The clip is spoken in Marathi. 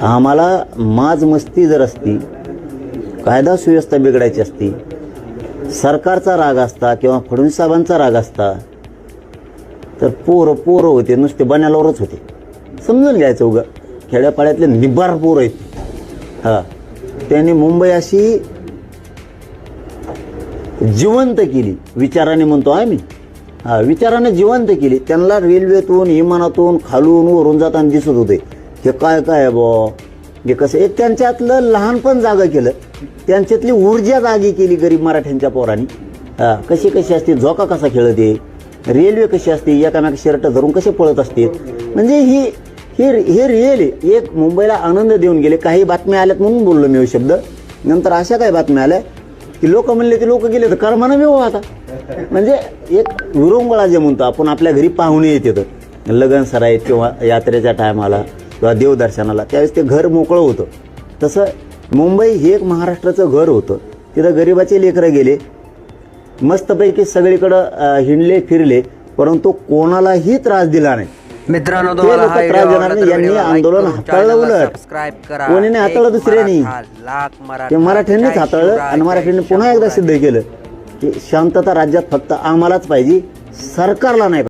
आम्हाला माज मस्ती जर असती, कायदा सुव्यवस्था बिघडायची असती, सरकारचा राग असता किंवा फडणवीस साहेबांचा राग असता तर पोरं होते, नुसते बनायलावरच होते. समजून घ्यायचं उगा खेड्यापाड्यातले निब्बार पोरं आहेत. हां, त्यांनी मुंबई अशी जिवंत केली, विचाराने म्हणतो आहे मी. हां, विचाराने जिवंत केली. त्यांना रेल्वेतून, विमानातून, खालून वरून जाताना दिसत होते. हे काय आहे बुवा, हे कसं. एक त्यांच्यातलं लहानपण जागं केलं, त्यांच्यातली ऊर्जा जागी केली गरीब मराठ्यांच्या पोरांनी. हां, कशी असते, झोका कसा खेळते, रेल्वे कशी असते, एकामेका शर्ट धरून कसे पळत असते. म्हणजे हे रिअल आहे. एक मुंबईला आनंद देऊन गेले. काही बातम्या आल्यात म्हणून बोललो मी शब्द. नंतर अशा काही बातम्या आल्या की लोक म्हणले ते लोक गेले तर कर्मानं मी हो आता. म्हणजे एक विरंगुळा जे म्हणतो आपण, आपल्या घरी पाहुणे येते तर लग्न सराईत किंवा यात्रेच्या टायमाला किंवा देवदर्शनाला, त्यावेळेस ते घर मोकळं होतं. तसं मुंबई हे एक महाराष्ट्राचं घर होतं. तिथं गरिबाचे लेकरं गेले, मस्तपैकी सगळीकडं हिंडले फिरले, परंतु कोणालाही त्रास दिला नाही. मित्रांनो, तुम्हाला हा व्हिडिओ आवडला तर यांनी आंदोलन हाताळलं, उलट सबस्क्राइब करा. कोणी नाही हाताळलं दुसऱ्यानी, ते मराठ्यांनीच हाताळलं. आणि मराठ्यांनी पुन्हा एकदा सिद्ध केलं की शांतता राज्यात फक्त आम्हालाच पाहिजे, सरकारला नाही.